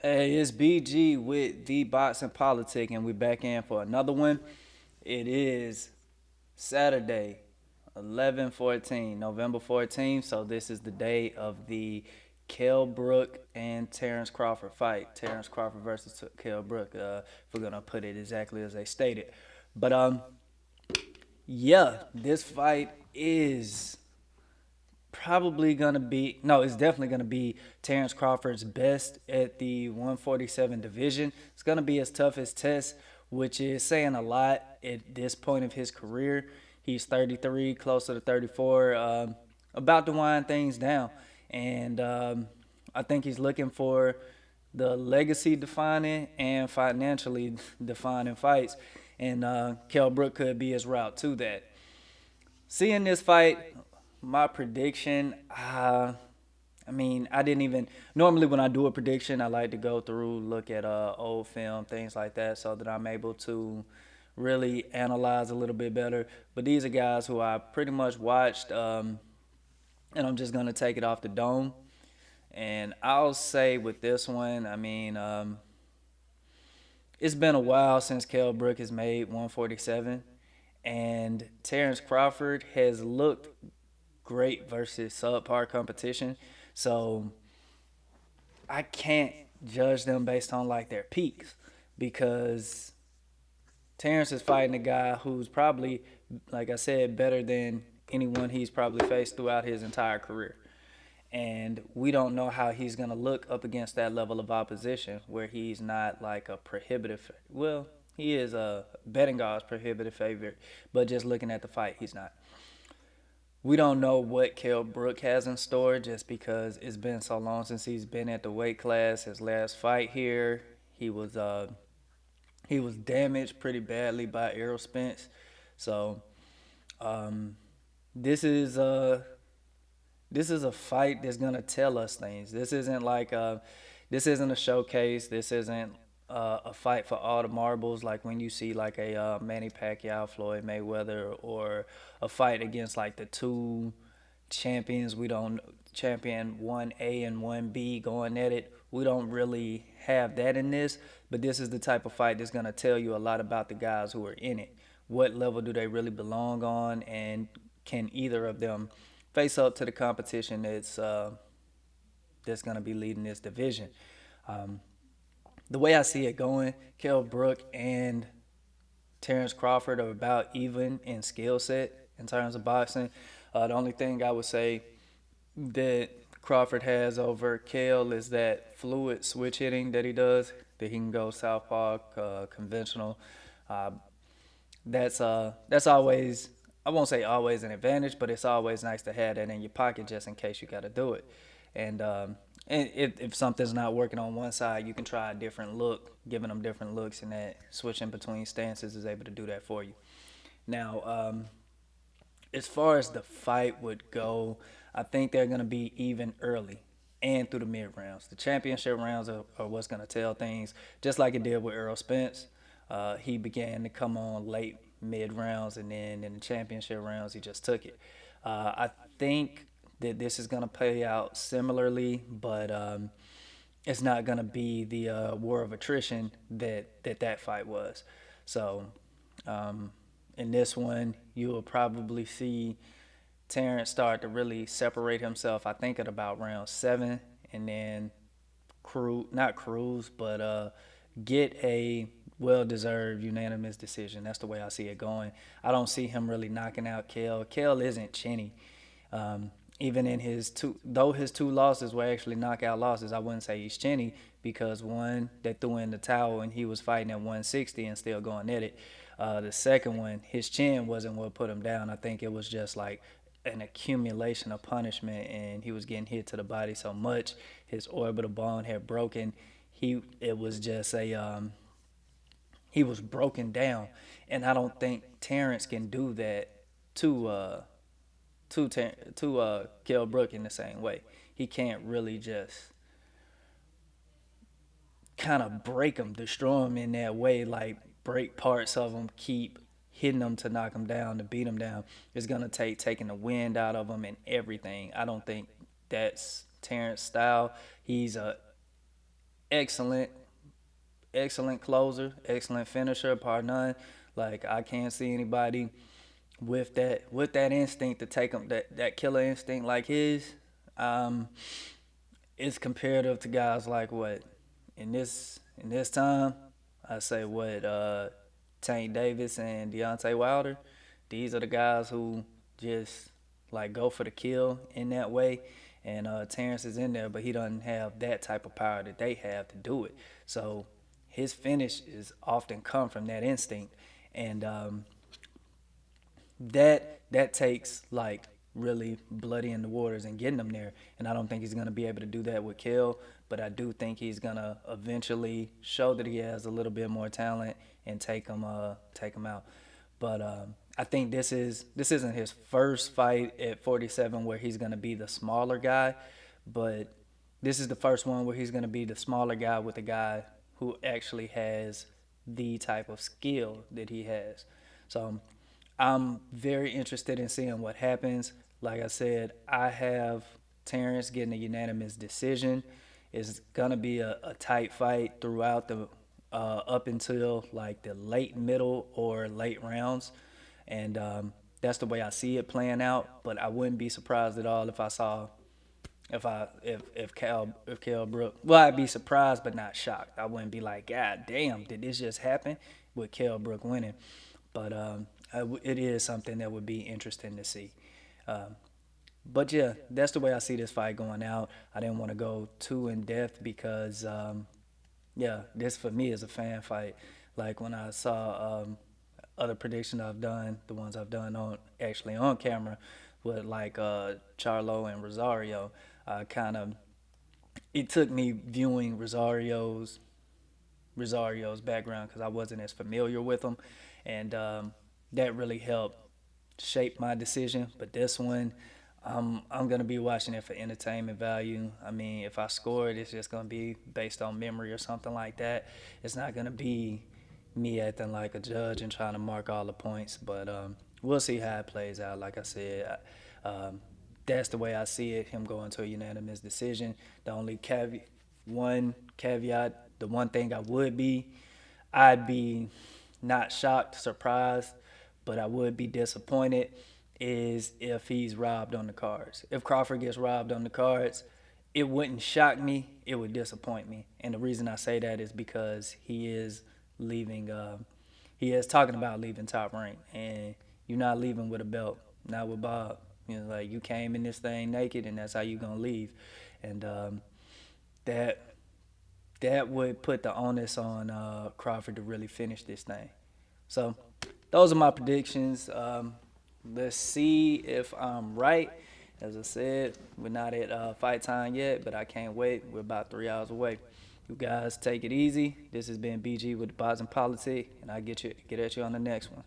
Hey, it's BG with the Boxing Politic, and we're back in for another one. It is Saturday, 11/14, November 14th. So this is the day of the Kell Brook and Terence Crawford fight. Terence Crawford versus Kell Brook. If we're gonna put it exactly as they stated, but yeah, this fight is probably gonna be no, it's definitely gonna be Terence Crawford's best at the 147 division. It's gonna be his toughest test, which is saying a lot at this point of his career. He's 33, closer to 34, about to wind things down, and I think he's looking for the legacy defining and financially defining fights, and Kell Brook could be his route to that. Seeing this fight, my prediction, I mean, I didn't even normally when I do a prediction, I like to go through, look at old film, things like that, so that I'm able to really analyze a little bit better. But these are guys who I pretty much watched, and I'm just gonna take it off the dome. And I'll say with this one, I mean, it's been a while since Kell Brook has made 147, and Terence Crawford has looked great versus subpar competition. So I can't judge them based on like their peaks because Terrence is fighting a guy who's probably, like I said, better than anyone he's probably faced throughout his entire career. And we don't know how he's going to look up against that level of opposition where he's not like a prohibitive, well, he is a betting odds prohibitive favorite, but just looking at the fight, he's not. We don't know what Kell Brook has in store just because it's been so long since he's been at the weight class. His last fight here, he was uh he was damaged pretty badly by Errol Spence. So um this is uh this is a fight that's gonna tell us things. This isn't a showcase. This isn't a fight for all the marbles. Like when you see like a Manny Pacquiao, Floyd Mayweather, or a fight against like the two champions. We don't champion 1A and 1B going at it. We don't really have that in this, but this is the type of fight that's gonna tell you a lot about the guys who are in it. What level do they really belong on, and can either of them face up to the competition that's going to be leading this division. Um, the way I see it going, Kell Brook and Terence Crawford are about even in skill set in terms of boxing. The only thing I would say that Crawford has over Kell is that fluid switch hitting that he does, that he can go southpaw, conventional. Uh, that's always, I won't say always an advantage, but it's always nice to have that in your pocket just in case you got to do it. And if something's not working on one side, you can try a different look, giving them different looks, and that switching between stances is able to do that for you. Now, as far as the fight would go, I think they're going to be even early and through the mid rounds. The championship rounds are what's going to tell things, just like it did with Errol Spence. He began to come on late mid rounds, and then in the championship rounds, he just took it. I think that this is going to play out similarly, but it's not going to be the war of attrition that fight was. So um, in this one, you will probably see Terrence start to really separate himself. I think at about round 7, and then not cruise, but get a well-deserved unanimous decision. That's the way I see it going. I don't see him really knocking out Kell. Kell isn't chinny. Even in his two, though his two losses were actually knockout losses, I wouldn't say he's chinny because one that threw in the towel and he was fighting at 160 and still going at it. The second one, his chin wasn't what put him down. I think it was just like an accumulation of punishment, and he was getting hit to the body so much, his orbital bone had broken. It was just a he was broken down, and I don't think Terrence can do that to Kell Brook in the same way. He can't really just kind of break him, destroy him in that way, like break parts of him, keep hitting him to knock him down, to beat him down. It's gonna take taking the wind out of him and everything. I don't think that's Terrence's style. He's a excellent, excellent closer, excellent finisher, par none. Like I can't see anybody with that instinct to take him that killer instinct like his. Um, it's comparative to guys like what in this time. I say what Tank Davis and Deontay Wilder. These are the guys who just like go for the kill in that way. And Terence is in there, but he doesn't have that type of power that they have to do it. So his finish is often come from that instinct, and that takes like really bloody in the waters and getting them there. And I don't think he's gonna be able to do that with Kell, but I do think he's gonna eventually show that he has a little bit more talent and take him out. But I think this isn't his first fight at 47 where he's gonna be the smaller guy, but this is the first one where he's gonna be the smaller guy with a guy who actually has the type of skill that he has. So I'm very interested in seeing what happens. Like I said, I have Terrence getting a unanimous decision. It's gonna be a tight fight throughout the up until like the late middle or late rounds, and that's the way I see it playing out. But I wouldn't be surprised at all if I saw if Kell Brook. Well, I'd be surprised but not shocked. I wouldn't be like, God damn, did this just happen with Kell Brook winning? But it is something that would be interesting to see. Um, but yeah, that's the way I see this fight going out. I didn't want to go too in depth because yeah, this for me is a fan fight. Like when I saw other predictions I've done, the ones I've done on actually on camera with like Charlo and Rosario, kind of it took me viewing Rosario's background because I wasn't as familiar with him, and that really helped shape my decision. But this one, I'm gonna be watching it for entertainment value. I mean, if I score it, it's just gonna be based on memory or something like that. It's not gonna be me acting like a judge and trying to mark all the points. But we'll see how it plays out. Like I said, that's the way I see it. Him going to a unanimous decision. The only caveat, the one thing I'd be not shocked, surprised, but I would be disappointed is if he's robbed on the cards. If Crawford gets robbed on the cards, it wouldn't shock me. It would disappoint me. And the reason I say that is because he is leaving. He is talking about leaving Top Rank, and you're not leaving with a belt, not with Bob. You know, like you came in this thing naked, and that's how you gonna leave. And that that would put the onus on Crawford to really finish this thing. So those are my predictions. Let's see if I'm right. As I said, we're not at fight time yet, but I can't wait. We're about 3 hours away. You guys take it easy. This has been BG with the Bods and Politics, and I get at you on the next one.